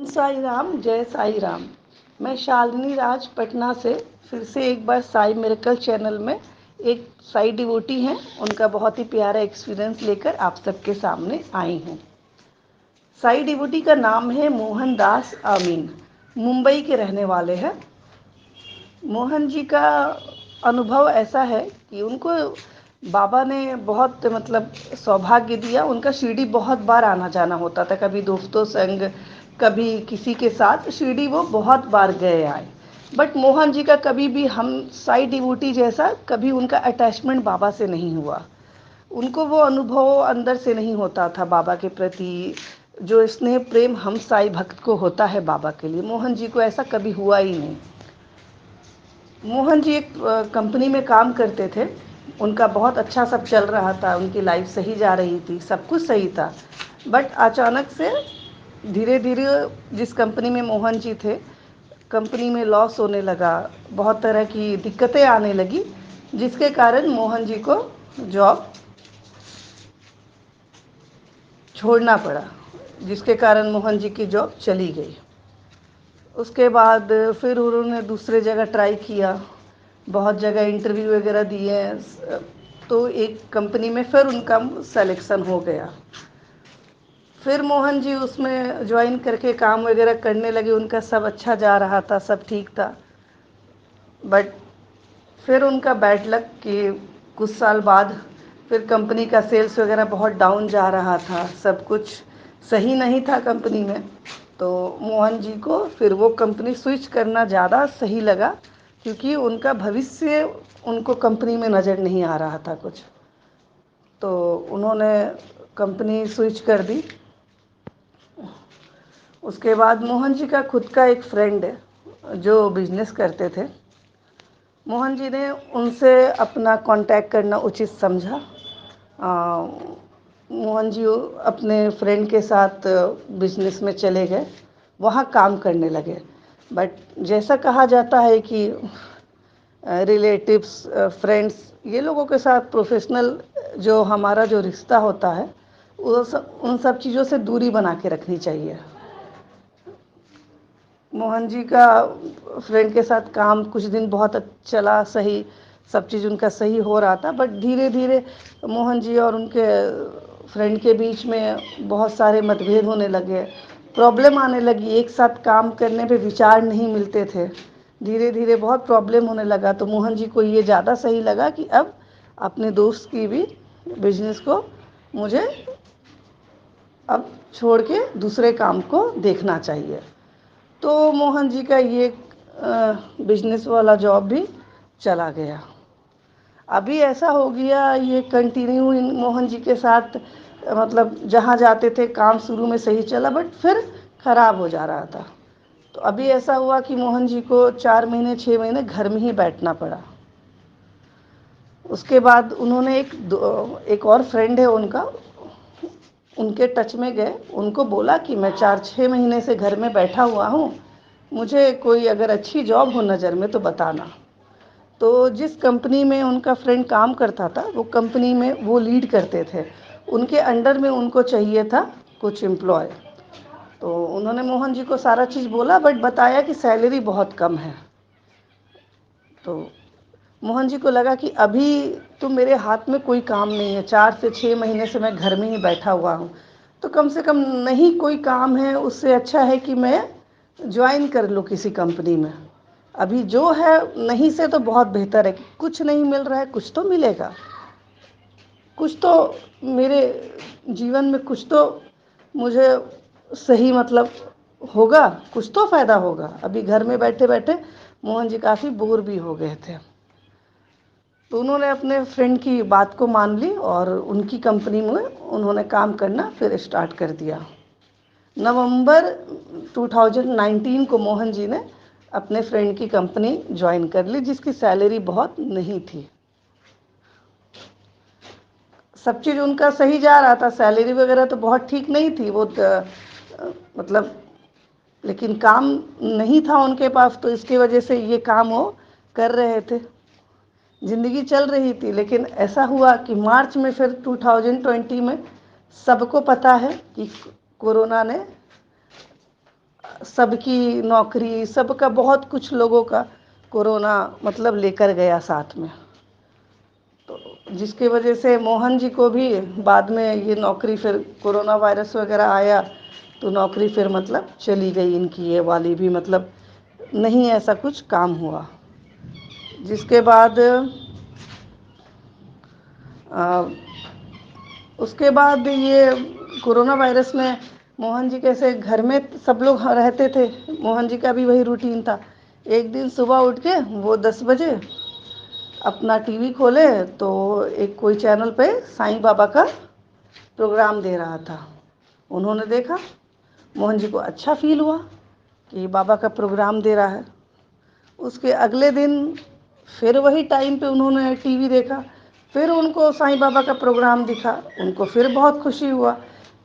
साई राम, जय साई राम। मैं शालिनी राज पटना से फिर से एक बार साई मिरेकल चैनल में एक साई डिवोटी हैं, उनका बहुत ही प्यारा एक्सपीरियंस लेकर आप सबके सामने आई हूँ। साई डिवोटी का नाम है मोहन दास आमीन, मुंबई के रहने वाले हैं। मोहन जी का अनुभव ऐसा है कि उनको बाबा ने बहुत सौभाग्य दिया। उनका शिरडी बहुत बार आना जाना होता था, कभी दोस्तों संग, कभी किसी के साथ शिरडी वो बहुत बार गए आए। बट मोहन जी का कभी भी हम साई डिवोटी जैसा कभी उनका अटैचमेंट बाबा से नहीं हुआ। उनको वो अनुभव अंदर से नहीं होता था बाबा के प्रति, जो स्नेह प्रेम हम साई भक्त को होता है बाबा के लिए, मोहन जी को ऐसा कभी हुआ ही नहीं। मोहन जी एक कंपनी में काम करते थे, उनका बहुत अच्छा सब चल रहा था, उनकी लाइफ सही जा रही थी, सब कुछ सही था। बट अचानक से धीरे धीरे जिस कंपनी में मोहन जी थे, कंपनी में लॉस होने लगा, बहुत तरह की दिक्कतें आने लगी, जिसके कारण मोहन जी को जॉब छोड़ना पड़ा, जिसके कारण मोहन जी की जॉब चली गई। उसके बाद फिर उन्होंने दूसरे जगह ट्राई किया, बहुत जगह इंटरव्यू वगैरह दिए, तो एक कंपनी में फिर उनका सिलेक्शन हो गया। फिर मोहन जी उसमें ज्वाइन करके काम वगैरह करने लगे, उनका सब अच्छा जा रहा था, सब ठीक था। बट फिर उनका बैड लक कि कुछ साल बाद फिर कंपनी का सेल्स वगैरह बहुत डाउन जा रहा था, सब कुछ सही नहीं था कंपनी में। तो मोहन जी को फिर वो कंपनी स्विच करना ज़्यादा सही लगा, क्योंकि उनका भविष्य उनको कंपनी में नज़र नहीं आ रहा था कुछ। तो उन्होंने कंपनी स्विच कर दी। उसके बाद मोहन जी का खुद का एक फ्रेंड है जो बिजनेस करते थे। मोहन जी ने उनसे अपना कांटेक्ट करना उचित समझा। मोहन जी अपने फ्रेंड के साथ बिजनेस में चले गए, वहाँ काम करने लगे। बट जैसा कहा जाता है कि रिलेटिव्स, फ्रेंड्स, ये लोगों के साथ प्रोफेशनल जो हमारा जो रिश्ता होता है, वो सब उन सब चीज़ों से दूरी बना के रखनी चाहिए। मोहन जी का फ्रेंड के साथ काम कुछ दिन बहुत चला, सही, सब चीज़ उनका सही हो रहा था। बट धीरे धीरे मोहन जी और उनके फ्रेंड के बीच में बहुत सारे मतभेद होने लगे, प्रॉब्लम आने लगी, एक साथ काम करने पे विचार नहीं मिलते थे। धीरे धीरे बहुत प्रॉब्लम होने लगा, तो मोहन जी को ये ज़्यादा सही लगा कि अब अपने दोस्त की भी बिजनेस को मुझे अब छोड़ के दूसरे काम को देखना चाहिए। तो मोहन जी का ये बिजनेस वाला जॉब भी चला गया। अभी ऐसा हो गया, ये कंटिन्यू मोहन जी के साथ जहाँ जाते थे काम शुरू में सही चला, बट फिर ख़राब हो जा रहा था। तो अभी ऐसा हुआ कि मोहन जी को 4 महीने 6 महीने घर में ही बैठना पड़ा। उसके बाद उन्होंने एक और फ्रेंड है उनका, उनके टच में गए, उनको बोला कि मैं 4-6 महीने से घर में बैठा हुआ हूँ, मुझे कोई अगर अच्छी जॉब हो नज़र में तो बताना। तो जिस कंपनी में उनका फ्रेंड काम करता था, वो कंपनी में वो लीड करते थे, उनके अंडर में उनको चाहिए था कुछ एम्प्लॉय। तो उन्होंने मोहन जी को सारा चीज़ बोला, बट बताया कि सैलरी बहुत कम है। तो मोहन जी को लगा कि अभी तो मेरे हाथ में कोई काम नहीं है, 4 से 6 महीने से मैं घर में ही बैठा हुआ हूँ, तो कम से कम नहीं कोई काम है, उससे अच्छा है कि मैं ज्वाइन कर लूँ किसी कंपनी में। अभी जो है नहीं से तो बहुत बेहतर है कि कुछ नहीं मिल रहा है, कुछ तो मिलेगा, कुछ तो मेरे जीवन में कुछ तो मुझे सही होगा, कुछ तो फ़ायदा होगा। अभी घर में बैठे बैठे मोहन जी काफ़ी बोर भी हो गए थे। तो उन्होंने अपने फ्रेंड की बात को मान ली और उनकी कंपनी में उन्होंने काम करना फिर स्टार्ट कर दिया। नवंबर 2019 को मोहन जी ने अपने फ्रेंड की कंपनी ज्वाइन कर ली, जिसकी सैलरी बहुत नहीं थी। सब चीज़ उनका सही जा रहा था, सैलरी वगैरह तो बहुत ठीक नहीं थी, वो मतलब लेकिन काम नहीं था उनके पास, तो इसकी वजह से ये काम वो कर रहे थे, ज़िंदगी चल रही थी। लेकिन ऐसा हुआ कि मार्च में फिर 2020 में सबको पता है कि कोरोना ने सबकी नौकरी, सबका बहुत कुछ लोगों का कोरोना मतलब लेकर गया साथ में। तो जिसकी वजह से मोहन जी को भी बाद में ये नौकरी, फिर कोरोना वायरस वगैरह आया तो नौकरी फिर मतलब चली गई इनकी, ये वाली भी मतलब नहीं ऐसा कुछ काम हुआ। जिसके बाद उसके बाद ये कोरोना वायरस में मोहन जी कैसे घर में सब लोग रहते थे, मोहन जी का भी वही रूटीन था। एक दिन सुबह उठ के वो 10 बजे अपना टीवी खोले तो एक कोई चैनल पे साईं बाबा का प्रोग्राम दे रहा था। उन्होंने देखा, मोहन जी को अच्छा फील हुआ कि बाबा का प्रोग्राम दे रहा है। उसके अगले दिन फिर वही टाइम पे उन्होंने टीवी देखा, फिर उनको साईं बाबा का प्रोग्राम दिखा, उनको फिर बहुत खुशी हुआ।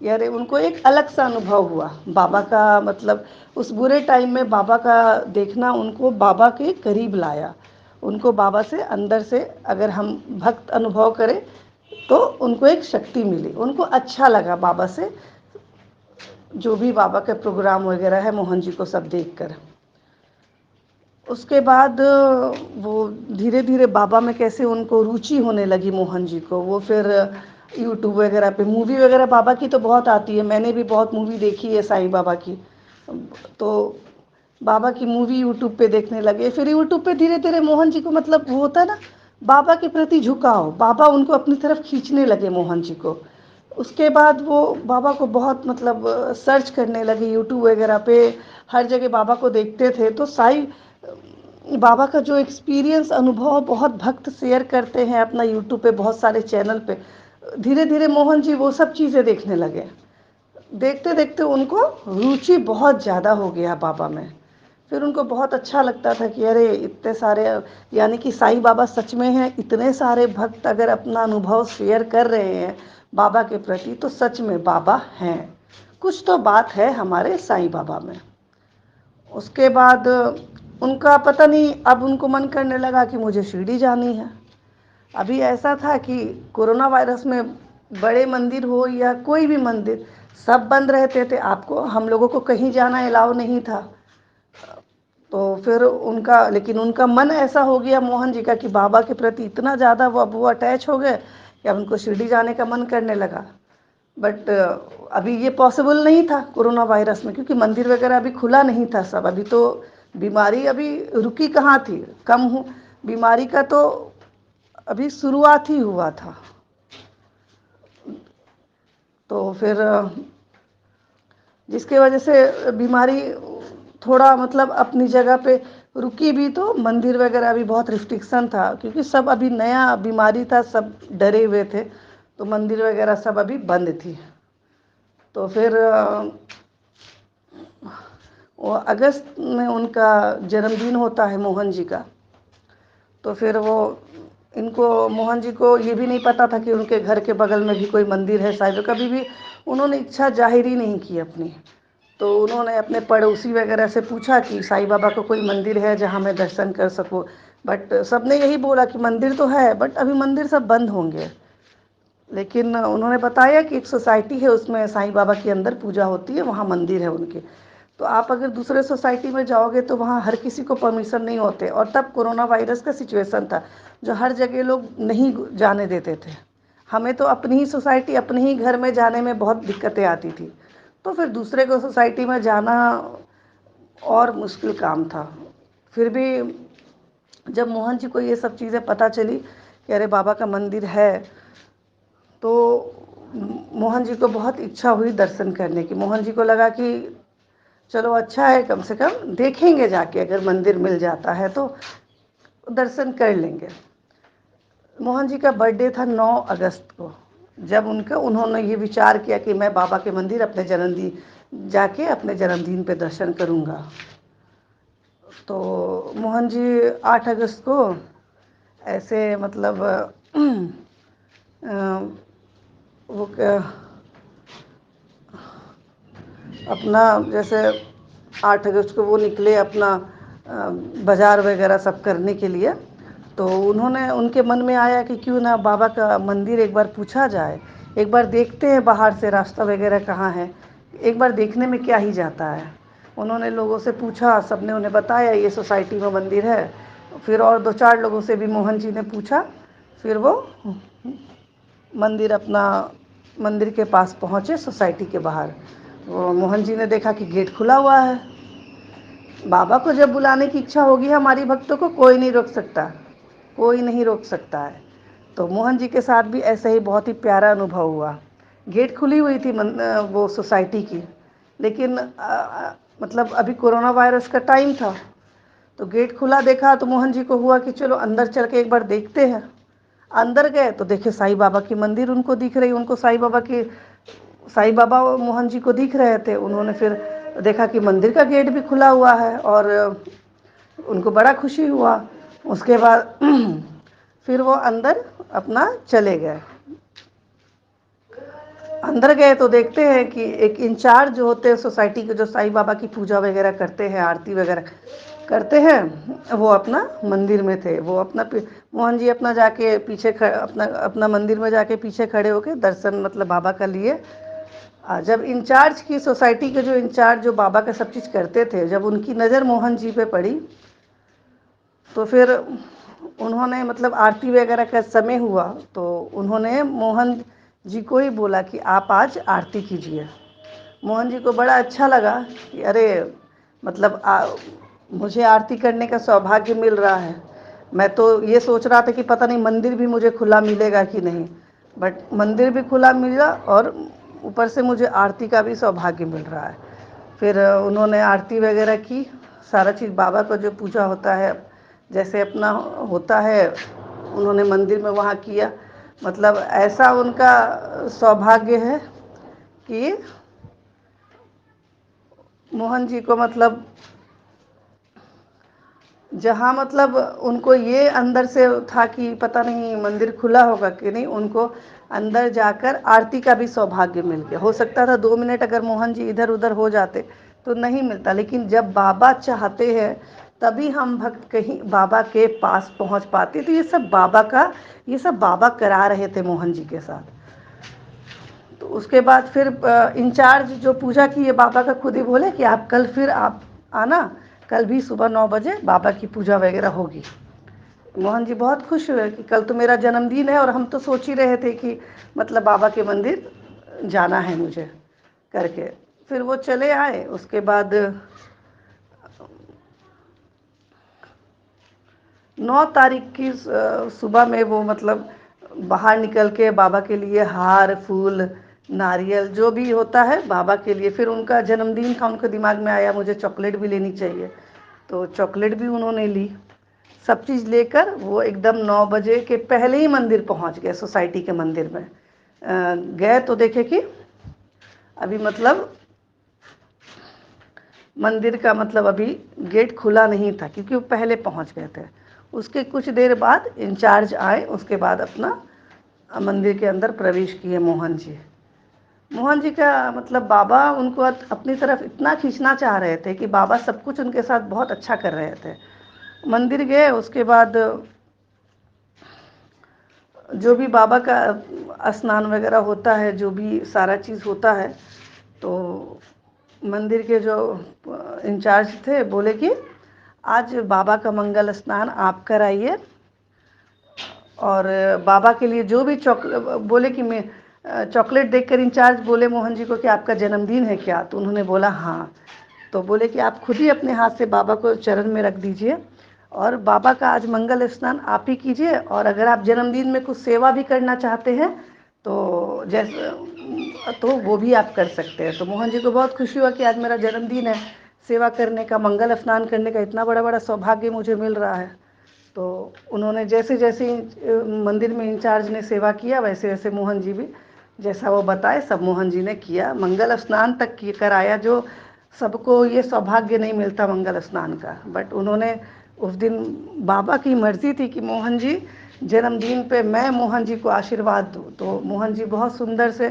यार उनको एक अलग सा अनुभव हुआ बाबा का, मतलब उस बुरे टाइम में बाबा का देखना उनको बाबा के करीब लाया। उनको बाबा से अंदर से अगर हम भक्त अनुभव करें तो उनको एक शक्ति मिली, उनको अच्छा लगा बाबा से, जो भी बाबा के प्रोग्राम वगैरह है मोहन जी को सब देखकर। उसके बाद वो धीरे धीरे बाबा में कैसे उनको रुचि होने लगी मोहन जी को। वो फिर यूट्यूब वगैरह पे मूवी वगैरह बाबा की तो बहुत आती है, मैंने भी बहुत मूवी देखी है साईं बाबा की। तो बाबा की मूवी यूट्यूब पे देखने लगे। फिर यूट्यूब पे धीरे धीरे मोहन जी को मतलब वो होता है ना बाबा के प्रति झुकाव, बाबा उनको अपनी तरफ खींचने लगे मोहन जी को। उसके बाद वो बाबा को बहुत मतलब सर्च करने लगे यूट्यूब वगैरह पे, हर जगह बाबा को देखते थे। तो साईं बाबा का जो एक्सपीरियंस अनुभव बहुत भक्त शेयर करते हैं अपना यूट्यूब पे बहुत सारे चैनल पे, धीरे धीरे मोहन जी वो सब चीज़ें देखने लगे। देखते देखते उनको रुचि बहुत ज़्यादा हो गया बाबा में। फिर उनको बहुत अच्छा लगता था कि अरे इतने सारे, यानी कि साईं बाबा सच में हैं, इतने सारे भक्त अगर अपना अनुभव शेयर कर रहे हैं बाबा के प्रति तो सच में बाबा हैं, कुछ तो बात है हमारे साईं बाबा में। उसके बाद उनका पता नहीं, अब उनको मन करने लगा कि मुझे शिरडी जानी है। अभी ऐसा था कि कोरोना वायरस में बड़े मंदिर हो या कोई भी मंदिर सब बंद रहते थे, आपको हम लोगों को कहीं जाना अलाउ नहीं था। तो फिर उनका, लेकिन उनका मन ऐसा हो गया मोहन जी का कि बाबा के प्रति इतना ज़्यादा वो अटैच हो गए कि अब उनको शिरडी जाने का मन करने लगा। बट अभी ये पॉसिबल नहीं था कोरोना वायरस में, क्योंकि मंदिर वगैरह अभी खुला नहीं था सब। अभी तो बीमारी अभी रुकी कहाँ थी, कम हो बीमारी का तो अभी शुरुआत ही हुआ था। तो फिर जिसकी वजह से बीमारी थोड़ा मतलब अपनी जगह पे रुकी भी, तो मंदिर वगैरह अभी बहुत रिस्ट्रिक्शन था क्योंकि सब अभी नया बीमारी था, सब डरे हुए थे, तो मंदिर वगैरह सब अभी बंद थी। तो फिर वो अगस्त में उनका जन्मदिन होता है मोहन जी का। तो फिर वो इनको मोहन जी को ये भी नहीं पता था कि उनके घर के बगल में भी कोई मंदिर है शायद, कभी भी उन्होंने इच्छा जाहिर ही नहीं की अपनी। तो उन्होंने अपने पड़ोसी वगैरह से पूछा कि साईं बाबा को कोई मंदिर है जहाँ मैं दर्शन कर सकूँ, बट सबने यही बोला कि मंदिर तो है बट अभी मंदिर सब बंद होंगे। लेकिन उन्होंने बताया कि एक सोसाइटी है उसमें साईं बाबा की अंदर पूजा होती है, वहाँ मंदिर है उनके। तो आप अगर दूसरे सोसाइटी में जाओगे तो वहाँ हर किसी को परमिशन नहीं होते, और तब कोरोना वायरस का सिचुएशन था जो हर जगह लोग नहीं जाने देते थे। हमें तो अपनी ही सोसाइटी अपने ही घर में जाने में बहुत दिक्कतें आती थी, तो फिर दूसरे को सोसाइटी में जाना और मुश्किल काम था। फिर भी जब मोहन जी को ये सब चीज़ें पता चली कि अरे बाबा का मंदिर है, तो मोहन जी को बहुत इच्छा हुई दर्शन करने की। मोहन जी को लगा कि चलो अच्छा है, कम से कम देखेंगे जाके, अगर मंदिर मिल जाता है तो दर्शन कर लेंगे। मोहन जी का बर्थडे था 9 अगस्त को। जब उन्होंने ये विचार किया कि मैं बाबा के मंदिर अपने जन्मदिन जाके अपने जन्मदिन पे दर्शन करूँगा, तो मोहन जी 8 अगस्त को ऐसे मतलब वो अपना जैसे 8 अगस्त को वो निकले अपना बाज़ार वगैरह सब करने के लिए। तो उन्होंने, उनके मन में आया कि क्यों ना बाबा का मंदिर एक बार पूछा जाए, एक बार देखते हैं बाहर से रास्ता वगैरह कहाँ है, एक बार देखने में क्या ही जाता है। उन्होंने लोगों से पूछा, सबने उन्हें बताया ये सोसाइटी में मंदिर है। फिर और 2-4 लोगों से भी मोहन जी ने पूछा। फिर वो मंदिर अपना मंदिर के पास पहुँचे, सोसाइटी के बाहर। वो मोहन जी ने देखा कि गेट खुला हुआ है। बाबा को जब बुलाने की इच्छा होगी हमारी भक्तों को, कोई नहीं रोक सकता, कोई नहीं रोक सकता है। तो मोहन जी के साथ भी ऐसे ही बहुत ही प्यारा अनुभव हुआ। गेट खुली हुई थी वो सोसाइटी की, लेकिन मतलब अभी कोरोना वायरस का टाइम था, तो गेट खुला देखा तो मोहन जी को हुआ कि चलो अंदर चल के एक बार देखते हैं। अंदर गए तो देखे साईं बाबा की मंदिर उनको दिख रही। उनको साईं बाबा मोहन जी को दिख रहे थे। उन्होंने फिर देखा कि मंदिर का गेट भी खुला हुआ है और उनको बड़ा खुशी हुआ। उसके बाद फिर वो अंदर अपना चले गए। अंदर गए तो देखते हैं कि एक इंचार्ज जो होते हैं सोसाइटी के, जो साईं बाबा की पूजा वगैरह करते हैं, आरती वगैरह करते हैं, वो अपना मंदिर में थे। वो अपना मोहन जी अपना जाके पीछे अपना मंदिर में जाके पीछे खड़े होके दर्शन मतलब बाबा का लिए। जब इंचार्ज की सोसाइटी के जो इंचार्ज जो बाबा का सब चीज़ करते थे, जब उनकी नज़र मोहन जी पे पड़ी तो फिर उन्होंने मतलब आरती वगैरह का समय हुआ तो उन्होंने मोहन जी को ही बोला कि आप आज आरती कीजिए। मोहन जी को बड़ा अच्छा लगा कि अरे मतलब मुझे आरती करने का सौभाग्य मिल रहा है। मैं तो ये सोच रहा था कि पता नहीं मंदिर भी मुझे खुला मिलेगा कि नहीं, बट मंदिर भी खुला मिला और ऊपर से मुझे आरती का भी सौभाग्य मिल रहा है। फिर उन्होंने आरती वगैरह की, सारा चीज़ बाबा का जो पूजा होता है जैसे अपना होता है, उन्होंने मंदिर में वहाँ किया। मतलब ऐसा उनका सौभाग्य है कि मोहन जी को मतलब जहाँ मतलब उनको ये अंदर से था कि पता नहीं मंदिर खुला होगा कि नहीं, उनको अंदर जाकर आरती का भी सौभाग्य मिल गया। हो सकता था 2 मिनट अगर मोहन जी इधर उधर हो जाते तो नहीं मिलता, लेकिन जब बाबा चाहते हैं तभी हम भक्त कहीं बाबा के पास पहुंच पाते। तो ये सब बाबा करा रहे थे मोहन जी के साथ। तो उसके बाद फिर इंचार्ज जो पूजा की है बाबा का खुद ही बोले कि आप कल फिर आप आना, कल भी सुबह 9 बजे बाबा की पूजा वगैरह होगी। मोहन जी बहुत खुश हुए कि कल तो मेरा जन्मदिन है और हम तो सोच ही रहे थे कि मतलब बाबा के मंदिर जाना है मुझे करके। फिर वो चले आए। उसके बाद 9 तारीख की सुबह में वो मतलब बाहर निकल के बाबा के लिए हार फूल नारियल जो भी होता है बाबा के लिए, फिर उनका जन्मदिन था, उनके दिमाग में आया मुझे चॉकलेट भी लेनी चाहिए, तो चॉकलेट भी उन्होंने ली। सब चीज़ लेकर वो एकदम 9 बजे के पहले ही मंदिर पहुंच गए, सोसाइटी के मंदिर में गए तो देखे कि अभी मतलब मंदिर का मतलब अभी गेट खुला नहीं था क्योंकि वो पहले पहुंच गए थे। उसके कुछ देर बाद इंचार्ज आए, उसके बाद अपना मंदिर के अंदर प्रवेश किए मोहन जी। मोहन जी का मतलब बाबा उनको अपनी तरफ इतना खींचना चाह रहे थे कि बाबा सब कुछ उनके साथ बहुत अच्छा कर रहे थे। मंदिर गए, उसके बाद जो भी बाबा का स्नान वगैरह होता है, जो भी सारा चीज़ होता है, तो मंदिर के जो इंचार्ज थे बोले कि आज बाबा का मंगल स्नान आप कराइए और बाबा के लिए जो भी बोले कि मैं चॉकलेट देखकर इंचार्ज बोले मोहन जी को कि आपका जन्मदिन है क्या, तो उन्होंने बोला हाँ। तो बोले कि आप खुद ही अपने हाथ से बाबा को चरण में रख दीजिए और बाबा का आज मंगल स्नान आप ही कीजिए, और अगर आप जन्मदिन में कुछ सेवा भी करना चाहते हैं तो जैसे तो वो भी आप कर सकते हैं। तो मोहन जी को बहुत खुशी हुआ कि आज मेरा जन्मदिन है, सेवा करने का, मंगल स्नान करने का इतना बड़ा बड़ा सौभाग्य मुझे मिल रहा है। तो उन्होंने जैसे जैसे मंदिर में इंचार्ज ने सेवा किया वैसे वैसे मोहन जी भी जैसा वो बताए सब मोहन जी ने किया, मंगल स्नान तक कराया। जो सबको ये सौभाग्य नहीं मिलता मंगल स्नान का, बट उन्होंने उस दिन बाबा की मर्जी थी कि मोहन जी जन्मदिन पे मैं मोहन जी को आशीर्वाद दूँ, तो मोहन जी बहुत सुंदर से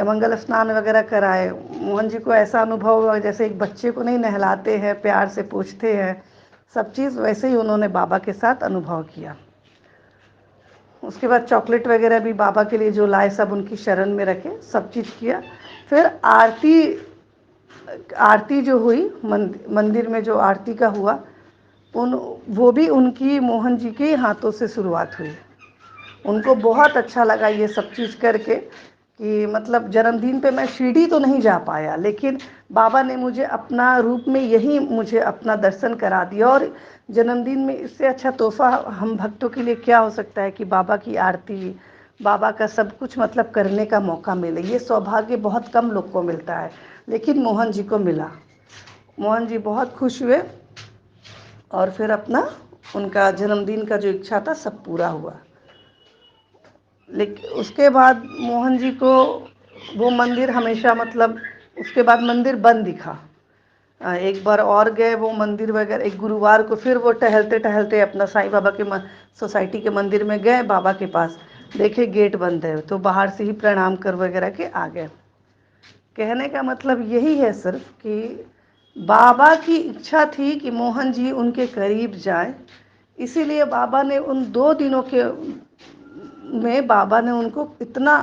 मंगल स्नान वगैरह कराए। मोहन जी को ऐसा अनुभव हुआ जैसे एक बच्चे को नहीं नहलाते हैं, प्यार से पूछते हैं, सब चीज़ वैसे ही उन्होंने बाबा के साथ अनुभव किया। उसके बाद चॉकलेट वगैरह भी बाबा के लिए जो लाए सब उनकी शरण में रखे, सब चीज़ किया। फिर आरती आरती जो हुई मंदिर में, जो आरती का हुआ, वो भी उनकी मोहन जी के हाथों से शुरुआत हुई। उनको बहुत अच्छा लगा ये सब चीज़ करके कि मतलब जन्मदिन पे मैं शिरडी तो नहीं जा पाया, लेकिन बाबा ने मुझे अपना रूप में यही मुझे अपना दर्शन करा दिया। और जन्मदिन में इससे अच्छा तोहफा हम भक्तों के लिए क्या हो सकता है कि बाबा की आरती, बाबा का सब कुछ मतलब करने का मौका मिले। ये सौभाग्य बहुत कम लोग को मिलता है, लेकिन मोहन जी को मिला। मोहन जी बहुत खुश हुए और फिर अपना उनका जन्मदिन का जो इच्छा था सब पूरा हुआ। लेकिन उसके बाद मोहन जी को वो मंदिर हमेशा मतलब उसके बाद मंदिर बंद दिखा। एक बार और गए वो मंदिर वगैरह, एक गुरुवार को फिर वो टहलते टहलते अपना साईं बाबा के सोसाइटी के मंदिर में गए, बाबा के पास देखे गेट बंद है, तो बाहर से ही प्रणाम कर वगैरह के आ गए। कहने का मतलब यही है सिर्फ कि बाबा की इच्छा थी कि मोहन जी उनके करीब जाए, इसीलिए बाबा ने उन 2 दिनों के में बाबा ने उनको इतना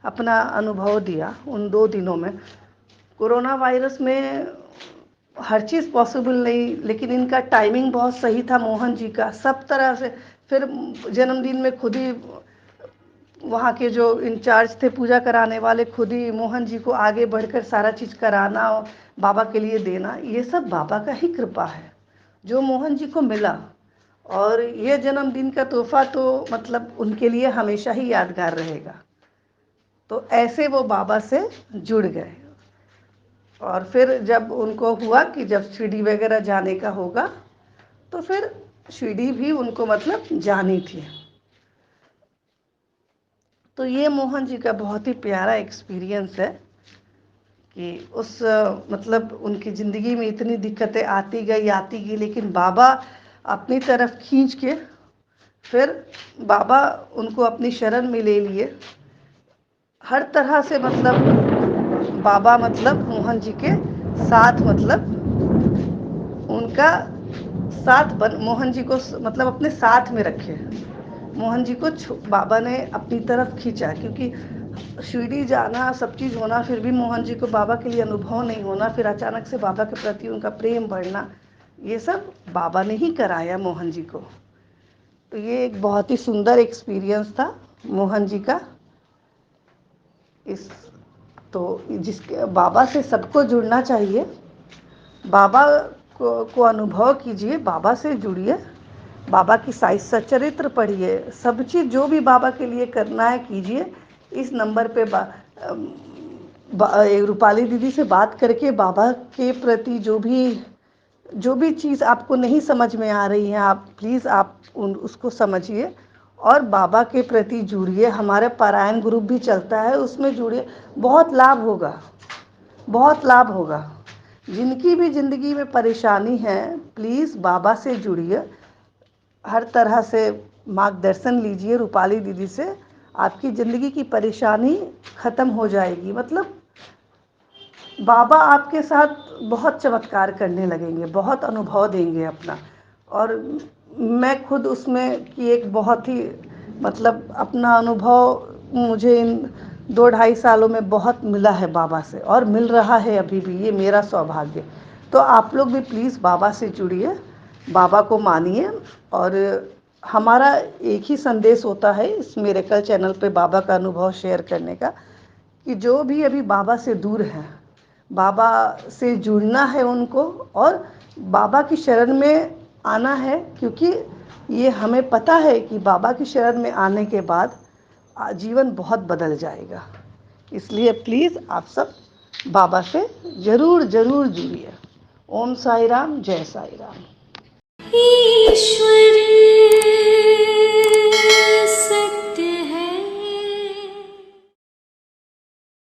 अपना अनुभव दिया। उन 2 दिनों में कोरोना वायरस में हर चीज़ पॉसिबल नहीं, लेकिन इनका टाइमिंग बहुत सही था मोहन जी का, सब तरह से। फिर जन्मदिन में खुद ही वहाँ के जो इंचार्ज थे पूजा कराने वाले, खुद ही मोहन जी को आगे बढ़कर सारा चीज़ कराना और बाबा के लिए देना, ये सब बाबा का ही कृपा है जो मोहन जी को मिला। और ये जन्मदिन का तोहफा तो मतलब उनके लिए हमेशा ही यादगार रहेगा। तो ऐसे वो बाबा से जुड़ गए। और फिर जब उनको हुआ कि जब शिरडी वगैरह जाने का होगा, तो फिर शिरडी भी उनको मतलब जानी थी। तो ये मोहन जी का बहुत ही प्यारा एक्सपीरियंस है कि उस मतलब उनकी ज़िंदगी में इतनी दिक्कतें आती गई, लेकिन बाबा अपनी तरफ खींच के फिर बाबा उनको अपनी शरण में ले लिए। हर तरह से मतलब बाबा मतलब मोहन जी के साथ मतलब उनका मोहन जी को मतलब अपने साथ में रखे। मोहन जी को बाबा ने अपनी तरफ खींचा, क्योंकि शिरडी जाना सब चीज़ होना, फिर भी मोहन जी को बाबा के लिए अनुभव नहीं होना, फिर अचानक से बाबा के प्रति उनका प्रेम बढ़ना, ये सब बाबा ने ही कराया मोहन जी को। तो ये एक बहुत ही सुंदर एक्सपीरियंस था मोहन जी का। इस तो जिसके बाबा से सबको जुड़ना चाहिए, बाबा को अनुभव कीजिए, बाबा से जुड़िए, बाबा की साई सच्चरित्र पढ़िए, सब चीज़ जो भी बाबा के लिए करना है कीजिए। इस नंबर पे रूपाली दीदी से बात करके बाबा के प्रति जो भी चीज़ आपको नहीं समझ में आ रही है, आप प्लीज़ आप उसको समझिए और बाबा के प्रति जुड़िए। हमारे पारायण ग्रुप भी चलता है, उसमें जुड़िए, बहुत लाभ होगा, बहुत लाभ होगा। जिनकी भी ज़िंदगी में परेशानी है, प्लीज़ बाबा से जुड़िए, हर तरह से मार्गदर्शन लीजिए रूपाली दीदी से, आपकी ज़िंदगी की परेशानी ख़त्म हो जाएगी। मतलब बाबा आपके साथ बहुत चमत्कार करने लगेंगे, बहुत अनुभव देंगे अपना। और मैं खुद उसमें कि एक बहुत ही मतलब अपना अनुभव मुझे इन 2-2.5 सालों में बहुत मिला है बाबा से, और मिल रहा है अभी भी, ये मेरा सौभाग्य। तो आप लोग भी प्लीज़ बाबा से जुड़िए, बाबा को मानिए। और हमारा एक ही संदेश होता है इस मिरेकल चैनल पे बाबा का अनुभव शेयर करने का, कि जो भी अभी बाबा से दूर हैं, बाबा से जुड़ना है उनको और बाबा की शरण में आना है, क्योंकि ये हमें पता है कि बाबा की शरण में आने के बाद जीवन बहुत बदल जाएगा। इसलिए प्लीज़ आप सब बाबा से ज़रूर ज़रूर जुड़िए। ओम साई राम, जय साई राम। ईश्वर